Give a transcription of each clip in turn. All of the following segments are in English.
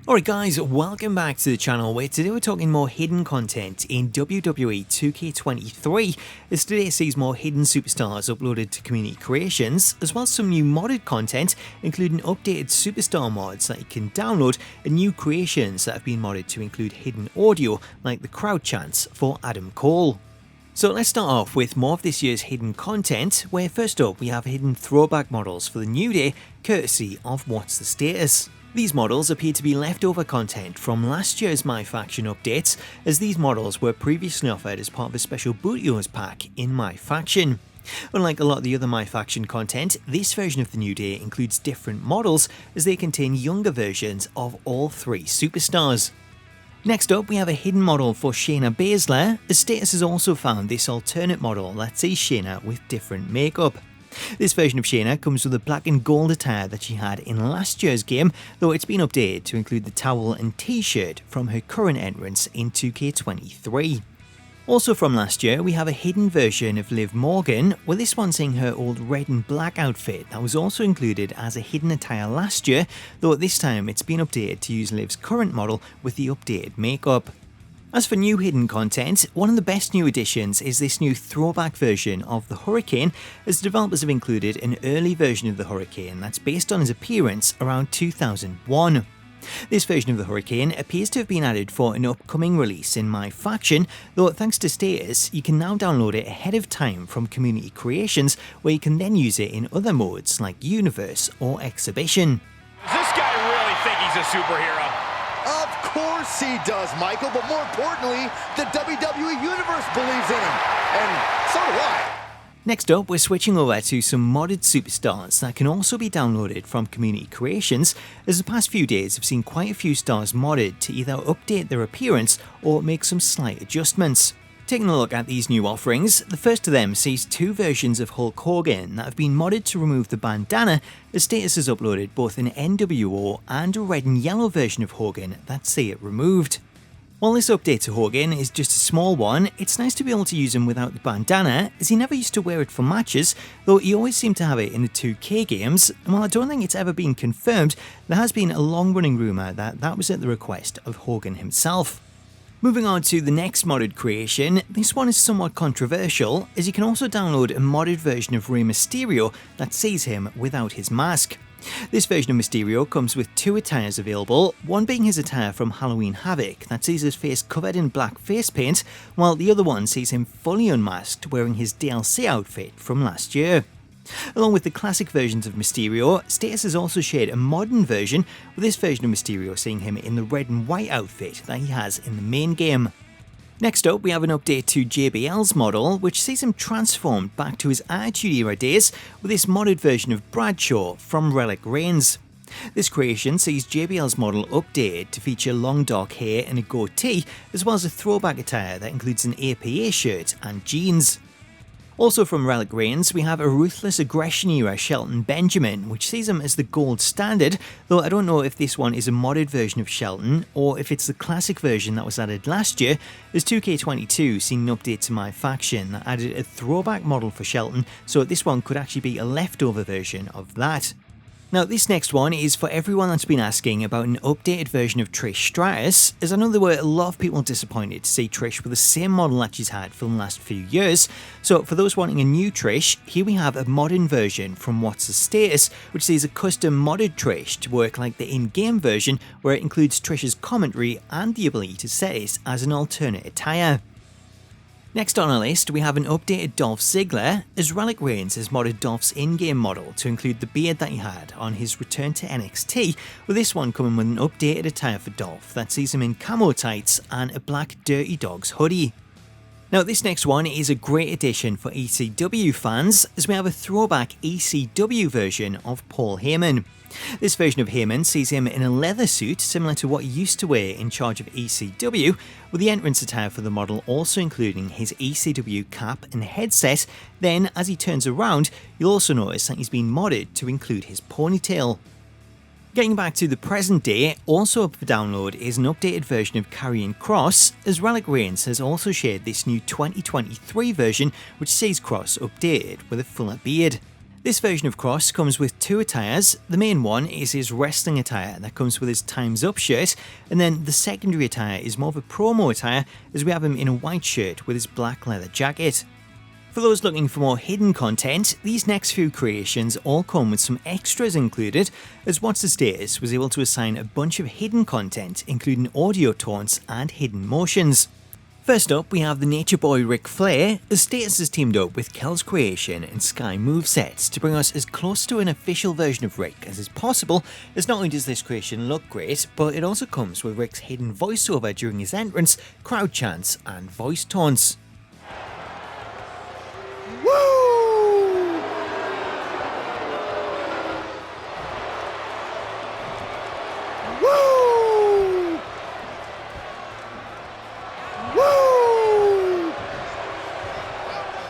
Alright guys, welcome back to the channel where today we're talking more hidden content in WWE 2K23 as today sees more hidden superstars uploaded to community creations as well as some new modded content including updated superstar mods that you can download and new creations that have been modded to include hidden audio like the crowd chants for Adam Cole. So let's start off with more of this year's hidden content where first up we have hidden throwback models for the New Day courtesy of What's the Status. These models appear to be leftover content from last year's MyFaction updates, as these models were previously offered as part of a special Bootios pack in MyFaction. Unlike a lot of the other MyFaction content, this version of the New Day includes different models as they contain younger versions of all three superstars. Next up we have a hidden model for Shayna Baszler, as Status has also found this alternate model that sees Shayna with different makeup. This version of Shayna comes with a black and gold attire that she had in last year's game, though it's been updated to include the towel and t-shirt from her current entrance in 2K23. Also from last year, we have a hidden version of Liv Morgan, with this one seeing her old red and black outfit that was also included as a hidden attire last year, though at this time it's been updated to use Liv's current model with the updated makeup. As for new hidden content, one of the best new additions is this new throwback version of the Hurricane, as developers have included an early version of the Hurricane that's based on his appearance around 2001. This version of the Hurricane appears to have been added for an upcoming release in MyFaction, though thanks to Status, you can now download it ahead of time from community creations where you can then use it in other modes like Universe or Exhibition. Does this guy really think he's a superhero? Of course he does, Michael, but more importantly, the WWE Universe believes in him, and so do I. Next up, we're switching over to some modded superstars that can also be downloaded from community creations, as the past few days have seen quite a few stars modded to either update their appearance or make some slight adjustments. Taking a look at these new offerings, the first of them sees two versions of Hulk Hogan that have been modded to remove the bandana, as Status has uploaded both an NWO and a red and yellow version of Hogan that see it removed. While this update to Hogan is just a small one, it's nice to be able to use him without the bandana, as he never used to wear it for matches, though he always seemed to have it in the 2K games, and while I don't think it's ever been confirmed, there has been a long-running rumour that that was at the request of Hogan himself. Moving on to the next modded creation, this one is somewhat controversial, as you can also download a modded version of Rey Mysterio that sees him without his mask. This version of Mysterio comes with two attires available, one being his attire from Halloween Havoc that sees his face covered in black face paint, while the other one sees him fully unmasked wearing his DLC outfit from last year. Along with the classic versions of Mysterio, Status has also shared a modern version, with this version of Mysterio seeing him in the red and white outfit that he has in the main game. Next up, we have an update to JBL's model, which sees him transformed back to his Attitude Era days with this modded version of Bradshaw from Relic Reigns. This creation sees JBL's model updated to feature long dark hair and a goatee, as well as a throwback attire that includes an APA shirt and jeans. Also from Relic Reigns, we have a Ruthless Aggression era Shelton Benjamin, which sees him as the gold standard, though I don't know if this one is a modded version of Shelton, or if it's the classic version that was added last year, as 2K22 seen an update to MyFaction that added a throwback model for Shelton, so this one could actually be a leftover version of that. Now this next one is for everyone that's been asking about an updated version of Trish Stratus, as I know there were a lot of people disappointed to see Trish with the same model that she's had for the last few years, so for those wanting a new Trish, here we have a modern version from What's the Status, which sees a custom modded Trish to work like the in-game version, where it includes Trish's commentary and the ability to set it as an alternate attire. Next on our list, we have an updated Dolph Ziggler, as Relic Reigns has modded Dolph's in-game model to include the beard that he had on his return to NXT, with this one coming with an updated attire for Dolph that sees him in camo tights and a black Dirty Dogs hoodie. Now this next one is a great addition for ECW fans, as we have a throwback ECW version of Paul Heyman. This version of Heyman sees him in a leather suit similar to what he used to wear in charge of ECW, with the entrance attire for the model also including his ECW cap and headset. Then as he turns around, you'll also notice that he's been modded to include his ponytail. Getting back to the present day, also up for download is an updated version of Karrion Kross, as Relic Reigns has also shared this new 2023 version which sees Kross updated with a fuller beard. This version of Kross comes with two attires. The main one is his wrestling attire that comes with his Time's Up shirt, and then the secondary attire is more of a promo attire as we have him in a white shirt with his black leather jacket. For those looking for more hidden content, these next few creations all come with some extras included, as What's the Status was able to assign a bunch of hidden content including audio taunts and hidden motions. First up, we have the Nature Boy Ric Flair, as Status has teamed up with Kel's Creation and Sky Movesets to bring us as close to an official version of Ric as is possible, as not only does this creation look great, but it also comes with Ric's hidden voiceover during his entrance, crowd chants and voice taunts.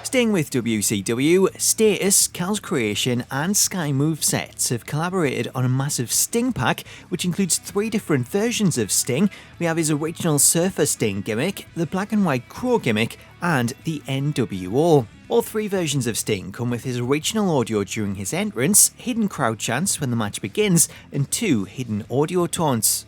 Staying with WCW, Status, Cal's Creation and Sky Movesets have collaborated on a massive Sting pack which includes 3 different versions of Sting. We have his original Surfer Sting gimmick, the Black and White Crow gimmick and the NWO. All 3 versions of Sting come with his original audio during his entrance, hidden crowd chants when the match begins and 2 hidden audio taunts.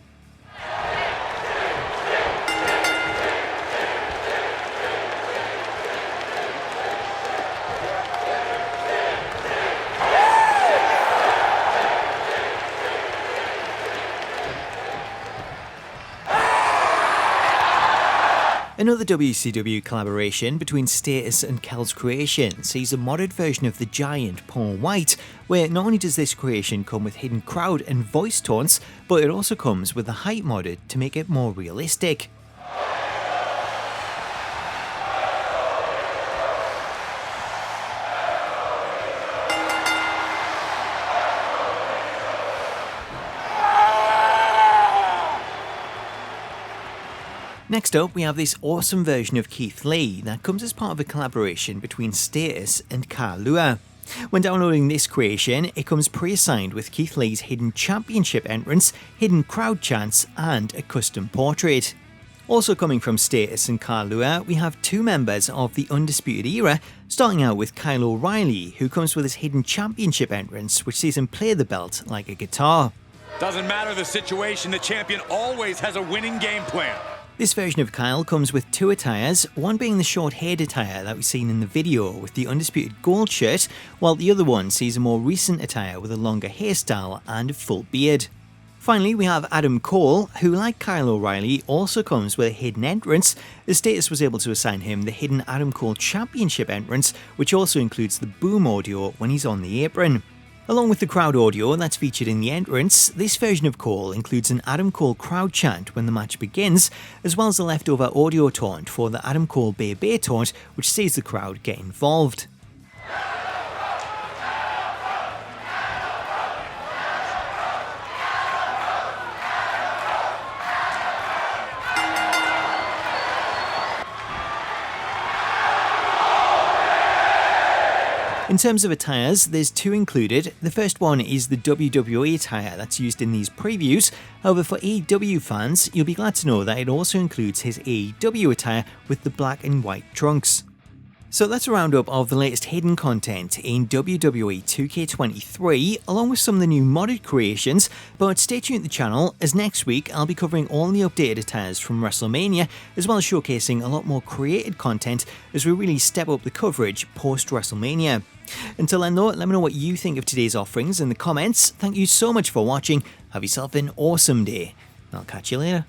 Another WCW collaboration between Status and Kel's Creation sees a modded version of the Giant, Paul Wight, where not only does this creation come with hidden crowd and voice taunts, but it also comes with the height modded to make it more realistic. Next up, we have this awesome version of Keith Lee that comes as part of a collaboration between Status and Kalua. When downloading this creation, it comes pre-assigned with Keith Lee's hidden championship entrance, hidden crowd chants, and a custom portrait. Also coming from Status and Kalua, we have 2 members of the Undisputed Era, starting out with Kyle O'Reilly, who comes with his hidden championship entrance, which sees him play the belt like a guitar. Doesn't matter the situation, the champion always has a winning game plan. This version of Kyle comes with 2 attires, one being the short-haired attire that we've seen in the video with the Undisputed Gold shirt, while the other one sees a more recent attire with a longer hairstyle and a full beard. Finally, we have Adam Cole, who like Kyle O'Reilly also comes with a hidden entrance, as Status was able to assign him the hidden Adam Cole Championship entrance, which also includes the boom audio when he's on the apron. Along with the crowd audio that's featured in the entrance, this version of Cole includes an Adam Cole crowd chant when the match begins, as well as a leftover audio taunt for the Adam Cole Bay Bay taunt, which sees the crowd get involved. In terms of attires, there's 2 included. The first one is the WWE attire that's used in these previews. However, for AEW fans, you'll be glad to know that it also includes his AEW attire with the black and white trunks. So that's a roundup of the latest hidden content in WWE 2K23, along with some of the new modded creations, but stay tuned to the channel as next week I'll be covering all the updated attires from WrestleMania, as well as showcasing a lot more created content as we really step up the coverage post-WrestleMania. Until then though, let me know what you think of today's offerings in the comments. Thank you so much for watching, have yourself an awesome day, and I'll catch you later.